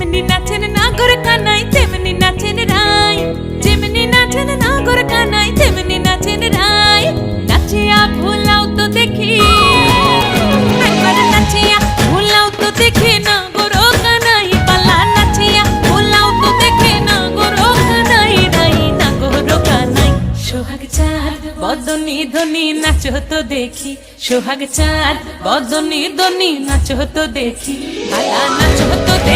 যেমনি নাচেন নাগর কানাই তেমনি নাচেন রাই, যেমনি নাচেন নাগর কানাই তেমনি নাচেন রাই। নাচিয়া ভুলাও তো দেখি, একবার নাচিয়া ভুলাও তো দেখি নাগর কানাই পালা, নাচিয়া ভুলাও তো দেখি নাগর কানাই রাই, নাগর কানাই। সোহাগ চাঁদ বদনি ধনি নাচো তো দেখি, সোহাগ চাঁদ বদনি ধনি নাচো তো দেখি, পালা নাচো তো দেখি।